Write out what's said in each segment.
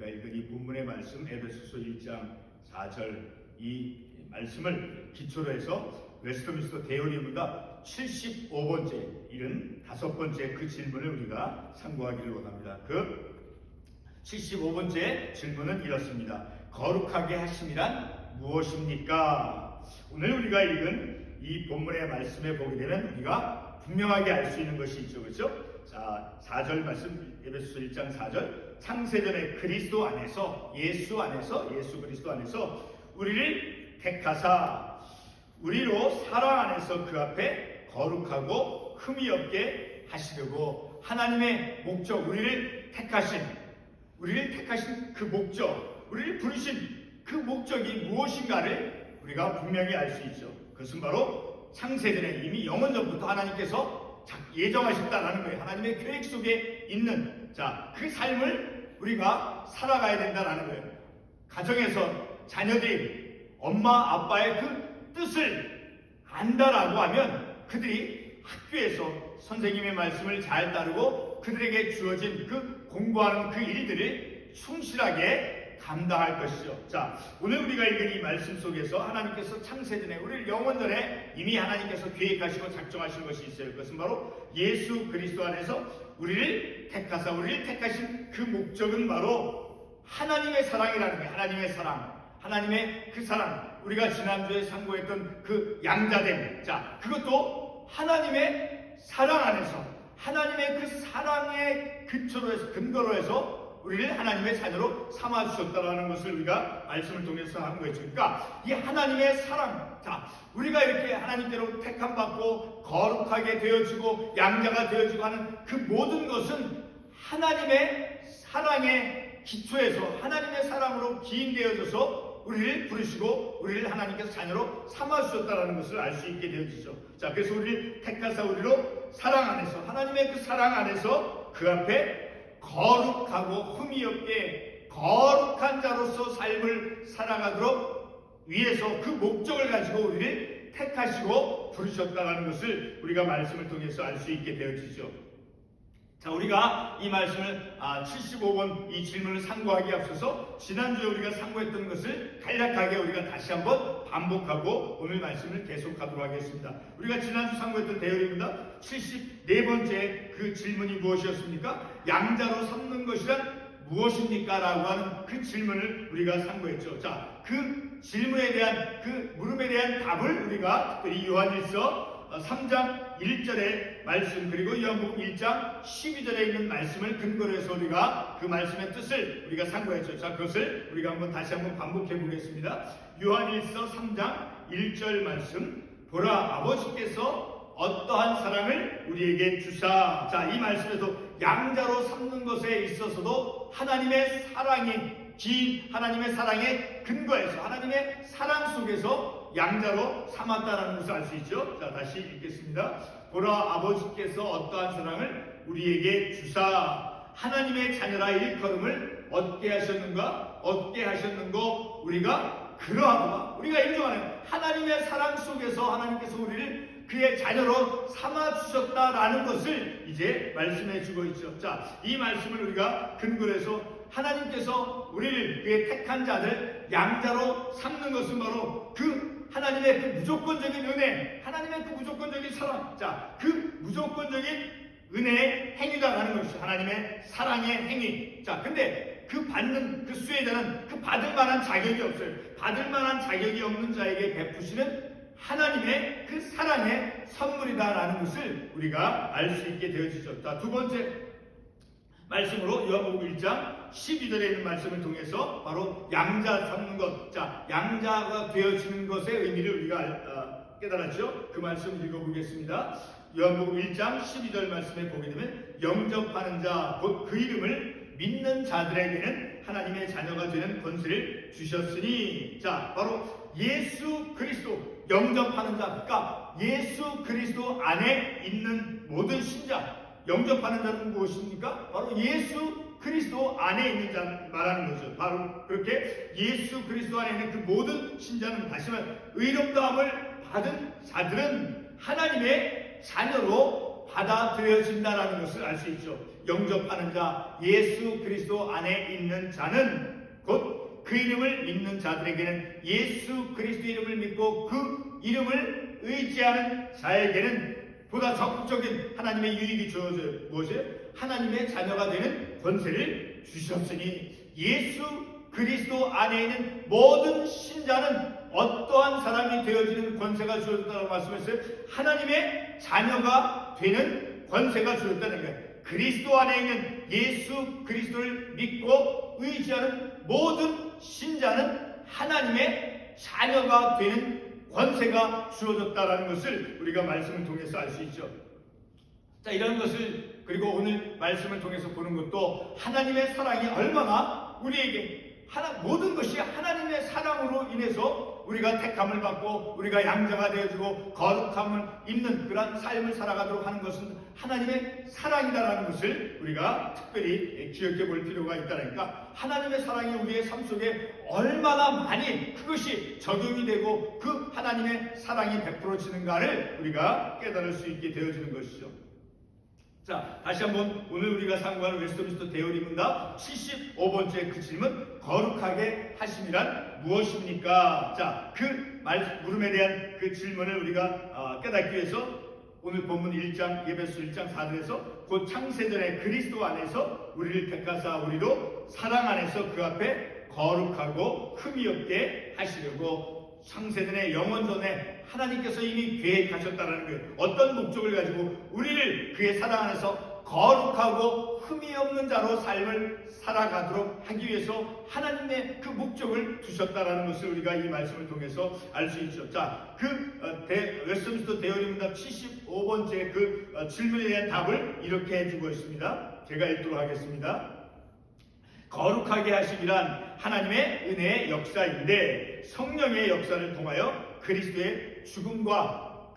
읽은 이 본문의 말씀 에베소서 1장 4절 이 말씀을 기초로 해서 웨스트민스터 대의원이가 75번째 75번째 그 질문을 우리가 상고하기를 원합니다. 그 75번째 질문은 이렇습니다. 거룩하게 하심이란 무엇입니까? 오늘 우리가 읽은 이 본문의 말씀에 보게 되면 우리가 분명하게 알 수 있는 것이 있죠. 그렇죠? 자, 4절 말씀 에베소서 1장 4절 창세전에 그리스도 안에서 예수 그리스도 안에서 우리를 택하사 우리로 사랑 안에서 그 앞에 거룩하고 흠이 없게 하시려고 하나님의 목적 우리를 택하신 그 목적 우리를 부르신 그 목적이 무엇인가를 우리가 분명히 알 수 있죠. 그것은 바로 창세전에 이미 영원전부터 하나님께서 예정하셨다라는 거예요. 하나님의 계획 속에 있는 그 삶을 우리가 살아가야 된다라는 거예요. 가정에서 자녀들이 엄마 아빠의 그 뜻을 안다라고 하면 그들이 학교에서 선생님의 말씀을 잘 따르고 그들에게 주어진 그 공부하는 그 일들을 충실하게 감당할 것이죠. 자, 오늘 우리가 읽은 이 말씀 속에서 하나님께서 창세전에 우리를 영원전에 이미 하나님께서 계획하시고 작정하신 것이 있어요. 그것은 바로 예수 그리스도 안에서 우리를 택하사 우리를 택하신 그 목적은 바로 하나님의 사랑이라는 거예요. 하나님의 그 사랑 우리가 지난주에 상고했던 그 양자됨 그것도 하나님의 사랑 안에서 하나님의 그 사랑의 근거로 해서 우리를 하나님의 자녀로 삼아주셨다라는 것을 우리가 말씀을 통해서 한 거죠. 그러니까 이 하나님의 사랑, 우리가 이렇게 하나님께로 택함받고 거룩하게 되어지고 양자가 되어지고 하는 그 모든 것은 하나님의 사랑의 기초에서 하나님의 사랑으로 기인되어져서 우리를 부르시고 우리를 하나님께서 자녀로 삼아주셨다는 것을 알 수 있게 되어지죠. 그래서 우리를 택하사 우리로 사랑 안에서 하나님의 그 사랑 안에서 그 앞에 거룩하고 흠이 없게 거룩한 자로서 삶을 살아가도록 위해서 그 목적을 가지고 우리를 택하시고 부르셨다는 것을 우리가 말씀을 통해서 알 수 있게 되어지죠. 자, 우리가 이 말씀을 75번 이 질문을 상고하기에 앞서서 지난주에 우리가 상고했던 것을 간략하게 우리가 다시 한번 반복하고 오늘 말씀을 계속하도록 하겠습니다. 우리가 지난주 상고했던 대열입니다. 74번째 그 질문이 무엇이었습니까? 양자로 삼는 것이란 무엇입니까? 라고 하는 그 질문을 우리가 상고했죠. 자, 그 질문에 대한 그 물음에 대한 답을 우리가 특별히 요한일서 3장 1절의 말씀 그리고 요한복음 1장 12절에 있는 말씀을 근거로 해서 우리가 그 말씀의 뜻을 우리가 상고했죠. 자, 그것을 우리가 다시 한번 반복해 보겠습니다. 요한일서 3장 1절 말씀 보라 아버지께서 어떠한 사랑을 우리에게 주사. 자, 이 말씀에서 양자로 삼는 것에 있어서도 하나님의 사랑이 하나님의 사랑의 근거에서 하나님의 사랑 속에서 양자로 삼았다라는 것을 알 수 있죠. 자, 다시 읽겠습니다. 보라 아버지께서 어떠한 사랑을 우리에게 주사 하나님의 자녀라 일컬음을 얻게 하셨는고 우리가 그러하구나. 우리가 인정하는 하나님의 사랑 속에서 하나님께서 우리를 그의 자녀로 삼아주셨다라는 것을 이제 말씀해 주고 있죠. 자, 이 말씀을 우리가 근거로 해서 하나님께서 우리를 그의 택한 자들 양자로 삼는 것은 바로 그 하나님의 그 무조건적인 은혜, 하나님의 그 무조건적인 사랑, 그 무조건적인 은혜의 행위다라는 것이죠. 하나님의 사랑의 행위. 근데 그 받는 그 수혜자는 그 받을 만한 자격이 없어요. 받을 만한 자격이 없는 자에게 베푸시는 하나님의 그 사랑의 선물이다라는 것을 우리가 알 수 있게 되어지죠. 자, 두 번째 말씀으로 요한복음 1장 12절에 있는 말씀을 통해서 바로 양자 삼는 것, 양자가 되어지는 것의 의미를 우리가 깨달았죠. 그 말씀 읽어보겠습니다. 요한복음 1장 12절 말씀에 보게 되면 영접하는 자 곧 그 이름을 믿는 자들에게는 하나님의 자녀가 되는 권세를 주셨으니, 바로 예수 그리스도 영접하는 자, 그러니까 예수 그리스도 안에 있는 모든 신자. 영접하는 자는 무엇입니까? 바로 예수 그리스도 안에 있는 자 말하는 거죠. 바로 그렇게 예수 그리스도 안에 있는 그 모든 신자는 다시 말하면 의롭다함을 받은 자들은 하나님의 자녀로 받아들여진다라는 것을 알 수 있죠. 영접하는 자, 예수 그리스도 안에 있는 자는 곧 그 이름을 믿는 자들에게는, 예수 그리스도 이름을 믿고 그 이름을 의지하는 자에게는 보다 적극적인 하나님의 유익이 주어져요. 무엇이에요? 하나님의 자녀가 되는 권세를 주셨으니, 예수 그리스도 안에 있는 모든 신자는 어떠한 사람이 되어지는 권세가 주어졌다고 말씀했어요. 하나님의 자녀가 되는 권세가 주어졌다는 거예요. 그리스도 안에 있는 예수 그리스도를 믿고 의지하는 모든 신자는 하나님의 자녀가 되는 권세가 주어졌다라는 것을 우리가 말씀을 통해서 알 수 있죠. 자, 이런 것을 그리고 오늘 말씀을 통해서 보는 것도 하나님의 사랑이 얼마나 우리에게 모든 것이 하나님의 사랑으로 인해서 우리가 택함을 받고 우리가 양자가 되어지고 거룩함을 입는 그런 삶을 살아가도록 하는 것은 하나님의 사랑이다라는 것을 우리가 특별히 기억해 볼 필요가 있다니까, 하나님의 사랑이 우리의 삶 속에 얼마나 많이 그것이 적용이 되고 그 하나님의 사랑이 베풀어지는가를 우리가 깨달을 수 있게 되어지는 것이죠. 자, 다시 한번 오늘 우리가 상고하는 웨스트민스터 대요리문답 75번째 그 질문, 거룩하게 하심이란 무엇입니까? 자, 그 물음에 대한 그 질문을 우리가 깨닫기 위해서 오늘 본문 1장 에베소 1장 4절에서 곧 창세전에 그리스도 안에서 우리를 택하사 우리도 사랑 안에서 그 앞에 거룩하고 흠이 없게 하시려고, 창세전에 영원전에 하나님께서 이미 계획하셨다는 거예요. 어떤 목적을 가지고 우리를 그의 사랑 안에서 거룩하고 흠이 없는 자로 삶을 살아가도록 하기 위해서 하나님의 그 목적을 두셨다라는 것을 우리가 이 말씀을 통해서 알 수 있죠. 자, 웨스트민스터 대요리문답 75번째 그 질문에 대한 답을 이렇게 해주고 있습니다. 제가 읽도록 하겠습니다. 거룩하게 하시기란 하나님의 은혜의 역사인데, 성령의 역사를 통하여 그리스도의 죽음과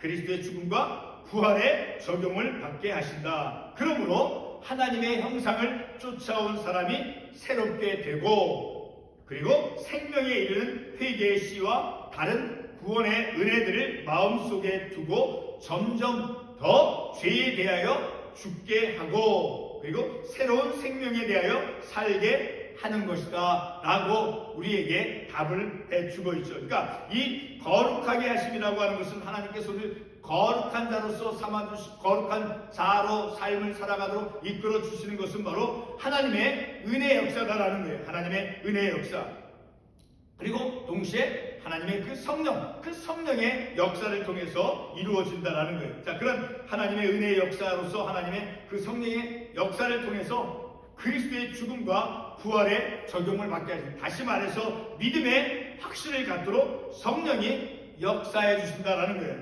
부활의 적용을 받게 하신다. 그러므로 하나님의 형상을 쫓아온 사람이 새롭게 되고, 그리고 생명에 이르는 회개의 씨와 다른 구원의 은혜들을 마음속에 두고 점점 더 죄에 대하여 죽게 하고, 그리고 새로운 생명에 대하여 살게 하는 것이다 라고 우리에게 답을 해주고 있죠. 그러니까 이 거룩하게 하심이라고 하는 것은 하나님께서 우리를 거룩한 자로서 거룩한 자로 삶을 살아가도록 이끌어 주시는 것은 바로 하나님의 은혜의 역사다라는 거예요. 하나님의 은혜의 역사. 그리고 동시에 하나님의 그 성령의 역사를 통해서 이루어진다라는 거예요. 자, 그런 하나님의 은혜의 역사로서 하나님의 그 성령의 역사를 통해서 그리스도의 죽음과 부활의 적용을 받게 하십니다. 다시 말해서 믿음의 확신을 갖도록 성령이 역사해 주신다라는 거예요.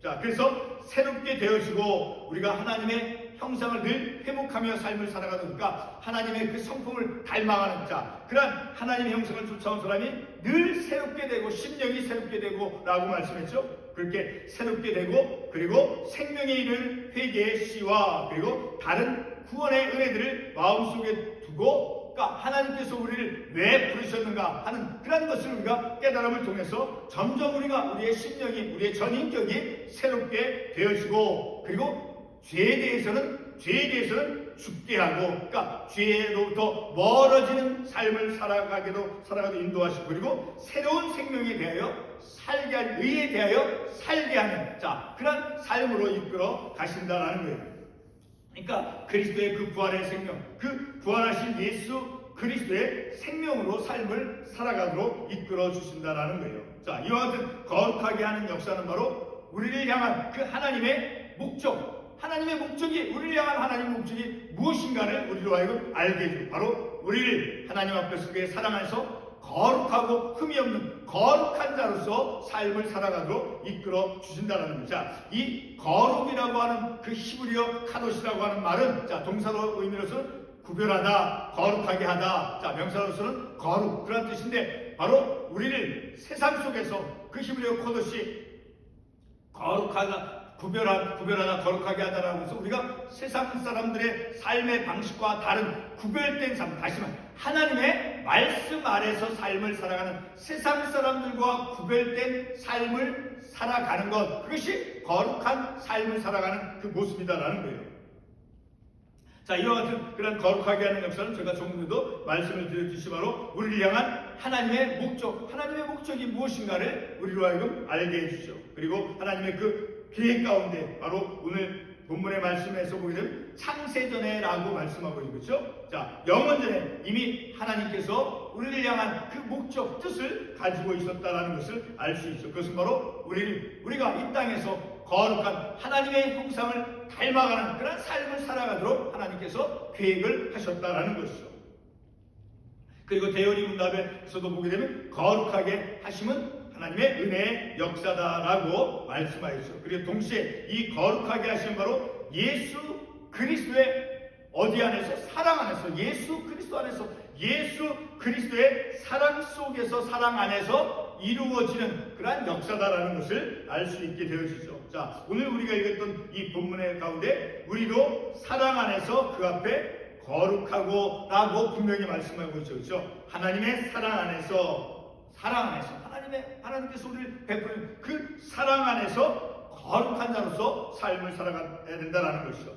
자, 그래서 새롭게 되어지고 우리가 하나님의 형상을 늘 회복하며 삶을 살아가니까 하나님의 그 성품을 닮아가는 자, 그런 하나님의 형상을 쫓아온 사람이 늘 새롭게 되고 심령이 새롭게 되고 라고 말씀했죠. 그렇게 새롭게 되고, 그리고 생명에 이르는 회개의 씨와 그리고 다른 구원의 은혜들을 마음속에 두고, 그러니까 하나님께서 우리를 왜 부르셨는가 하는 그런 것을 우리가 깨달음을 통해서 점점 우리의 심령이, 우리의 전인격이 새롭게 되어지고, 그리고 죄에 대해서는 죽게 하고, 그러니까 죄로부터 멀어지는 삶을 살아가도 인도하시고, 그리고 새로운 생명에 대하여 살게 하는, 의에 대하여 살게 하는, 자, 그런 삶으로 이끌어 가신다라는 거예요. 그러니까 그리스도의 그 부활의 생명, 그 부활하신 예수 그리스도의 생명으로 삶을 살아가도록 이끌어 주신다라는 거예요. 자, 이와 같은 거룩하게 하는 역사는 바로 우리를 향한 그 하나님의 목적, 우리를 향한 하나님의 목적이 무엇인가를 우리로 하여금 알게 해주고, 바로 우리를 하나님 앞에서 그의 사랑 안에서 거룩하고 흠이 없는 거룩한 자로서 삶을 살아가도록 이끌어 주신다는 거죠. 자, 이 거룩이라고 하는 그 히브리어 카도시라고 하는 말은, 자, 동사로 의미로서는 구별하다, 거룩하게 하다, 자, 명사로서는 거룩, 그런 뜻인데, 바로 우리를 세상 속에서 그 히브리어 카도시 거룩하다, 구별하다, 거룩하게 하다라고 해서 우리가 세상 사람들의 삶의 방식과 다른 구별된 삶, 다시 말해 하나님의 말씀 아래서 삶을 살아가는 세상 사람들과 구별된 삶을 살아가는 것, 그것이 거룩한 삶을 살아가는 그 모습이다라는 거예요. 자, 이와 같은 그런 거룩하게 하는 역사는 제가 조금 전에도 말씀을 드렸듯이 바로 우리를 향한 하나님의 목적, 하나님의 목적이 무엇인가를 우리로 하여금 알게 해주죠. 그리고 하나님의 그 계획 가운데 바로 오늘 본문의 말씀에서 보게 되면 창세전에라고 말씀하고 있죠. 그렇죠? 자, 영원전에 이미 하나님께서 우리를 향한 그 목적, 뜻을 가지고 있었다라는 것을 알 수 있죠. 그것은 바로 우리가 이 땅에서 거룩한 하나님의 형상을 닮아가는 그런 삶을 살아가도록 하나님께서 계획을 하셨다라는 것이죠. 그리고 대언이 문답에서도 보게 되면 거룩하게 하심은 하나님의 은혜의 역사다라고 말씀하였죠. 그리고 동시에 이 거룩하게 하시는 바로 예수 그리스도의 어디 안에서? 사랑 안에서, 예수 그리스도 안에서, 예수 그리스도의 사랑 속에서, 사랑 안에서 이루어지는 그러한 역사다라는 것을 알 수 있게 되어지죠. 자, 오늘 우리가 읽었던 이 본문의 가운데 우리도 사랑 안에서 그 앞에 거룩하고 라고 분명히 말씀하고 있죠. 그렇죠? 하나님의 사랑 안에서, 하나님께서 우리를 베푸는 그 사랑 안에서 거룩한 자로서 삶을 살아가야 된다는 것이죠.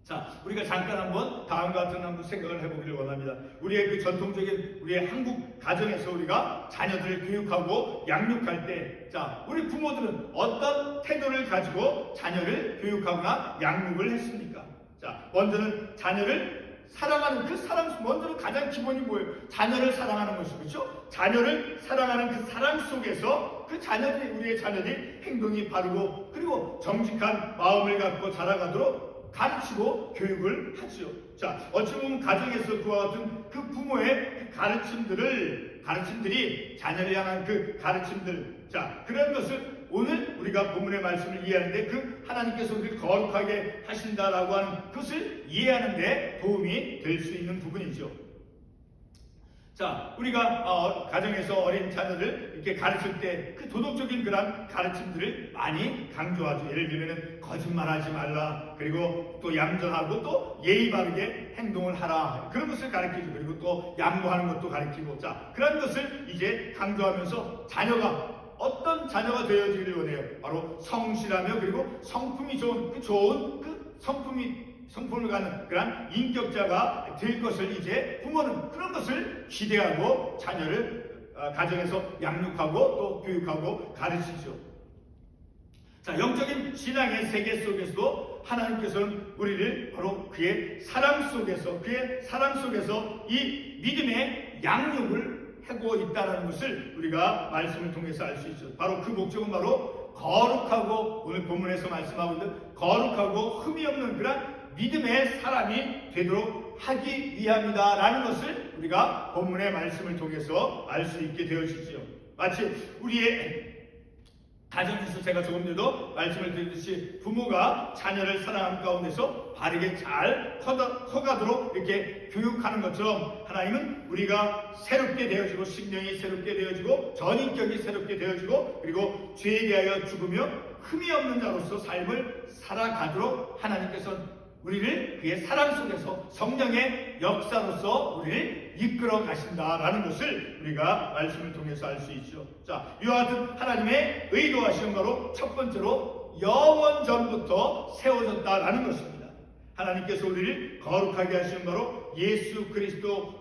자, 우리가 잠깐 한번 다음과 같은 한번 생각을 해보기를 원합니다. 우리의 그 전통적인 우리의 한국 가정에서 우리가 자녀들을 교육하고 양육할 때, 자, 우리 부모들은 어떤 태도를 가지고 자녀를 교육하거나 양육을 했습니까? 자, 먼저는 자녀를 사랑하는 그 사랑, 먼저는 가장 기본이 뭐예요? 자녀를 사랑하는 것이죠. 그렇죠? 자녀를 사랑하는 그 사랑 속에서 그 자녀들이, 우리의 자녀들이 행동이 바르고 그리고 정직한 마음을 갖고 자라가도록 가르치고 교육을 하지요. 자, 어찌 보면 가정에서 그와 같은 그 부모의 그 가르침들이 자녀를 향한 그 가르침들, 자, 그런 것을 오늘 우리가 본문의 말씀을 이해하는데 그 하나님께서 우리를 거룩하게 하신다라고 하는 것을 이해하는데 도움이 될 수 있는 부분이죠. 자, 우리가 가정에서 어린 자녀들 이렇게 가르칠 때 그 도덕적인 그런 가르침들을 많이 강조하죠. 예를 들면 거짓말하지 말라, 그리고 또 얌전하고 또 예의 바르게 행동을 하라, 그런 것을 가르치죠. 그리고 또 양보하는 것도 가르치고, 자, 그런 것을 이제 강조하면서 어떤 자녀가 되어지기를 원해요? 바로 성실하며 그리고 성품이 좋은 성품을 갖는 그런 인격자가 될 것을 이제 부모는 그런 것을 기대하고 자녀를 가정에서 양육하고 또 교육하고 가르치죠. 자, 영적인 신앙의 세계 속에서도 하나님께서는 우리를 바로 그의 사랑 속에서 이 믿음의 양육을 하고 있다는 것을 우리가 말씀을 통해서 알 수 있죠. 바로 그 목적은 바로 거룩하고, 오늘 본문에서 말씀하고 있는 거룩하고 흠이 없는 그런 믿음의 사람이 되도록 하기 위함이다라는 것을 우리가 본문의 말씀을 통해서 알 수 있게 되어지죠. 마치 우리의 가정에서 제가 조금 전에도 말씀을 드렸듯이 부모가 자녀를 사랑하는 가운데서 바르게 잘 커가도록 이렇게 교육하는 것처럼 하나님은 우리가 새롭게 되어지고 심령이 새롭게 되어지고 전인격이 새롭게 되어지고 그리고 죄에 대하여 죽으며 흠이 없는 자로서 삶을 살아가도록 하나님께서 우리를 그의 사랑 속에서 성령의 역사로서 우리를 이끌어 가신다라는 것을 우리가 말씀을 통해서 알 수 있죠. 자, 이와 같은 하나님의 의도하시는 바로 첫 번째로 영원전부터 세워졌다라는 것입니다. 하나님께서 우리를 거룩하게 하시는 바로 예수 그리스도의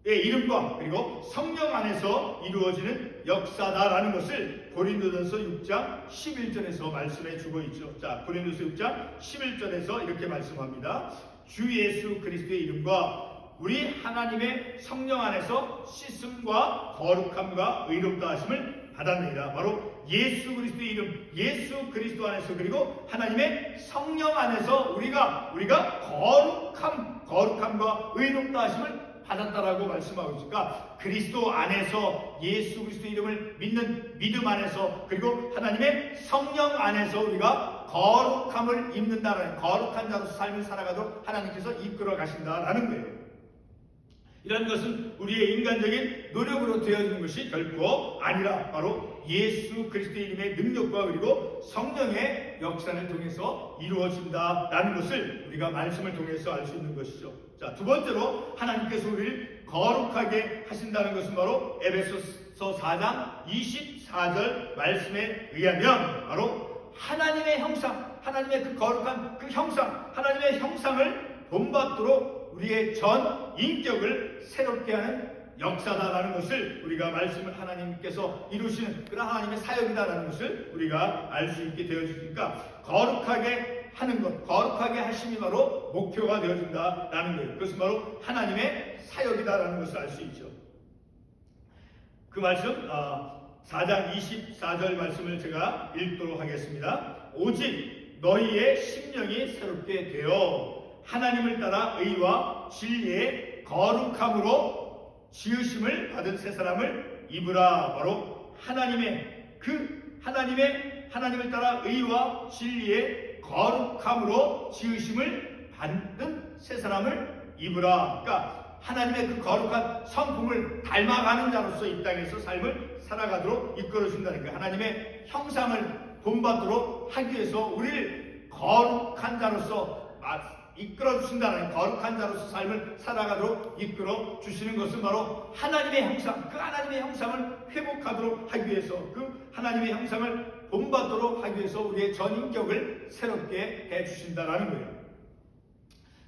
이름과 그리고 성령 안에서 이루어지는 역사다라는 것을 고린도전서 6장 11절에서 말씀해 주고 있죠. 자, 고린도서 6장 11절에서 이렇게 말씀합니다. 주 예수 그리스도의 이름과 우리 하나님의 성령 안에서 씻음과 거룩함과 의롭다 하심을 받았느니라. 바로 예수 그리스도의 이름, 예수 그리스도 안에서 그리고 하나님의 성령 안에서 우리가 거룩함과 의롭다 하심을 받았다라고 말씀하고 있으니까 그리스도 안에서 예수 그리스도의 이름을 믿는 믿음 안에서 그리고 하나님의 성령 안에서 우리가 거룩함을 입는다라는, 거룩한 자로서 삶을 살아가도록 하나님께서 이끌어 가신다라는 거예요. 이런 것은 우리의 인간적인 노력으로 되어지는 것이 결코 아니라 바로 예수 그리스도의 이름의 능력과 그리고 성령의 역사를 통해서 이루어진다라는 것을 우리가 말씀을 통해서 알 수 있는 것이죠. 자, 두 번째로 하나님께서 우리를 거룩하게 하신다는 것은 바로 에베소서 4장 24절 말씀에 의하면 바로 하나님의 형상, 하나님의 그 거룩한 그 형상, 하나님의 형상을 본받도록 우리의 전 인격을 새롭게 하는 역사다라는 것을 우리가 말씀을 하나님께서 이루시는 그런 하나님의 사역이다라는 것을 우리가 알 수 있게 되어지니까 거룩하게 하는 것, 거룩하게 하심이 바로 목표가 되어진다라는 거예요. 그것은 바로 하나님의 사역이다라는 것을 알 수 있죠. 그 말씀 4장 24절 말씀을 제가 읽도록 하겠습니다. 오직 너희의 심령이 새롭게 되어 하나님을 따라 의와 진리의 거룩함으로 지으심을 받은 새 사람을 입으라. 바로 하나님을 따라 의와 진리의 거룩함으로 지으심을 받은 새 사람을 입으라. 그러니까 하나님의 그 거룩한 성품을 닮아가는 자로서 이 땅에서 삶을 살아가도록 이끌어준다는 거예요. 하나님의 형상을 본받도록 하기 위해서 우리를 거룩한 자로서 이끌어주신다는, 거룩한 자로서 삶을 살아가도록 이끌어주시는 것은 바로 하나님의 형상, 그 하나님의 형상을 회복하도록 하기 위해서, 그 하나님의 형상을 본받도록 하기 위해서 우리의 전 인격을 새롭게 해주신다는 거예요.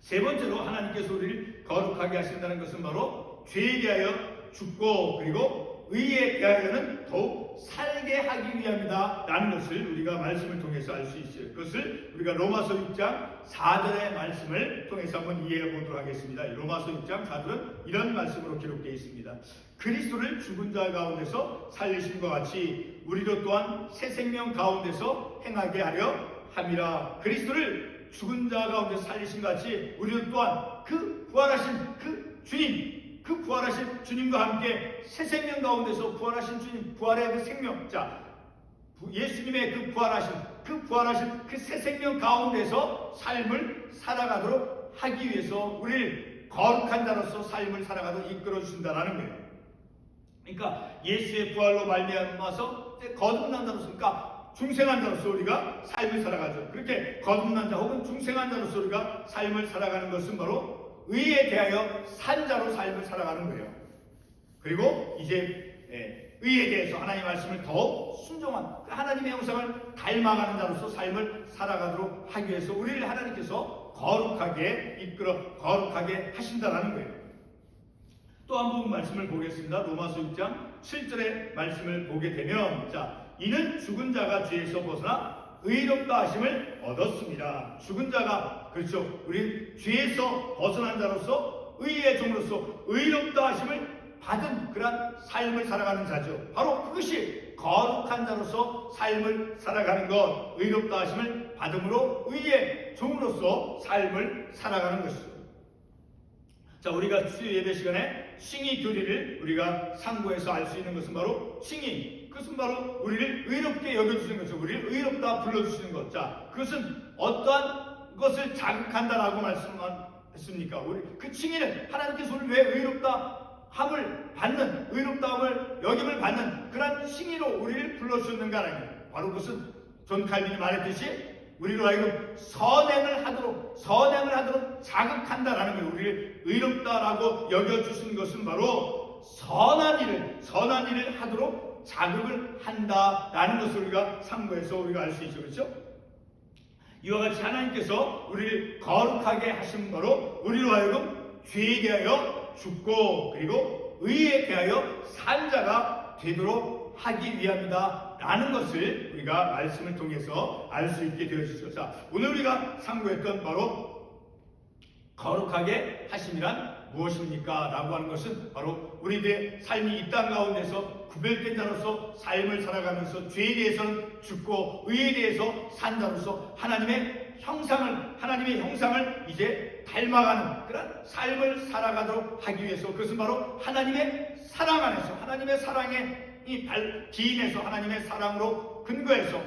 세 번째로 하나님께서 우리를 거룩하게 하신다는 것은 바로 죄에 대하여 죽고 그리고 의에 대하여는 더욱 살게 하기 위함이다 라는 것을 우리가 말씀을 통해서 알 수 있어요. 그것을 우리가 로마서 6장 4절의 말씀을 통해서 한번 이해해 보도록 하겠습니다. 로마서 6장 4절은 이런 말씀으로 기록되어 있습니다. 그리스도를 죽은 자 가운데서 살리심과 같이 우리도 또한 새 생명 가운데서 행하게 하려 함이라. 그리스도를 죽은 자 가운데 살리신 같이 우리도 또한 그 부활하신 그 부활하신 주님과 함께 새 생명 가운데서 부활하신 주님, 부활의 그 생명, 예수님의 그 부활하신 그 새 생명 가운데서 삶을 살아가도록 하기 위해서 우리를 거룩한 자로서 삶을 살아가도록 이끌어 주신다라는 거예요. 그러니까 예수의 부활로 말미암아서 거듭난 자로서, 그러니까 중생한 자로서 우리가 삶을 살아가죠. 그렇게 거듭난 자 혹은 중생한 자로서 우리가 삶을 살아가는 것은 바로 의에 대하여 산 자로 삶을 살아가는 거예요. 그리고 이제 의에 대해서 하나님의 말씀을 더 순종한 하나님의 형상을 닮아가는 자로서 삶을 살아가도록 하기 위해서 우리를 하나님께서 거룩하게 하신다라는 거예요. 또 한 번 말씀을 보겠습니다. 로마서 6장 7절의 말씀을 보게 되면, 이는 죽은 자가 죄에서 벗어나 의롭다 하심을 얻었습니다. 죽은 자가, 그렇죠, 우리 죄에서 벗어난 자로서 의의 종으로서 의롭다 하심을 받은 그러한 삶을 살아가는 자죠. 바로 그것이 거룩한 자로서 삶을 살아가는 것, 의롭다 하심을 받음으로 의의 종으로서 삶을 살아가는 것이죠. 우리가 수요 예배 시간에 칭의 교리를 우리가 상고해서 알 수 있는 것은 바로 칭의, 그것은 바로 우리를 의롭게 여겨주시는 것이죠. 우리를 의롭다 불러주시는 것. 그것은 어떠한 것을 자극한다라고 말씀했습니까? 우리 그 칭의는 하나님께서 우리를 왜 의롭다함을 받는, 의롭다함을 여김을 받는 그런 칭의로 우리를 불러주셨는가 하는 거예요. 바로 그것은 존 칼빈이 말했듯이 우리로 하여금 선행을 하도록 자극한다라는 거예요. 우리를 의롭다라고 여겨주시는 것은 바로 선한 일을 하도록 자극을 한다라는 것을 우리가 상고해서 우리가 알 수 있죠. 그렇죠? 이와 같이 하나님께서 우리를 거룩하게 하신 바로 우리로 하여금 죄에 대하여 죽고 그리고 의에 대하여 산 자가 되도록 하기 위함이다 라는 것을 우리가 말씀을 통해서 알 수 있게 되어지죠. 오늘 우리가 상고했던 바로 거룩하게 하심이란 무엇입니까? 라고 하는 것은 바로 우리들의 삶이 이 땅 가운데서 구별된 자로서 삶을 살아가면서 죄에 대해서는 죽고 의에 대해서 산 자로서 하나님의 형상을 이제 닮아가는 그런 삶을 살아가도록 하기 위해서, 그것은 바로 하나님의 사랑 안에서, 하나님의 사랑의 기인해서 하나님의 사랑으로 근거해서,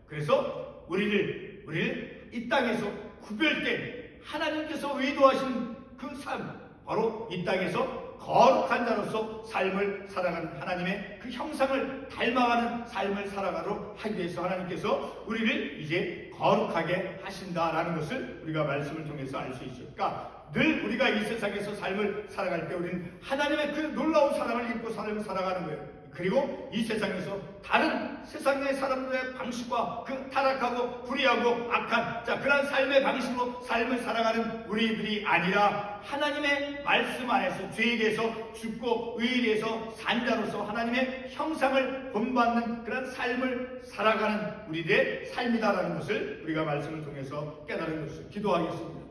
그래서 우리를 이 땅에서 구별된 하나님께서 의도하신 그 삶, 바로 이 땅에서 거룩한 자로서 삶을 살아가는 하나님의 그 형상을 닮아가는 삶을 살아가도록 하기 위해서 하나님께서 우리를 이제 거룩하게 하신다라는 것을 우리가 말씀을 통해서 알 수 있죠. 그러니까 늘 우리가 이 세상에서 삶을 살아갈 때 우리는 하나님의 그 놀라운 사랑을 입고 삶을 살아가는 거예요. 그리고 이 세상에서 다른 세상의 사람들의 방식과 그 타락하고 불의하고 악한 그런 삶의 방식으로 삶을 살아가는 우리들이 아니라 하나님의 말씀 안에서 죄에 대해서 죽고 의에 대해서 산 자로서 하나님의 형상을 본받는 그런 삶을 살아가는 우리들의 삶이다라는 것을 우리가 말씀을 통해서 깨달은 것을 기도하겠습니다.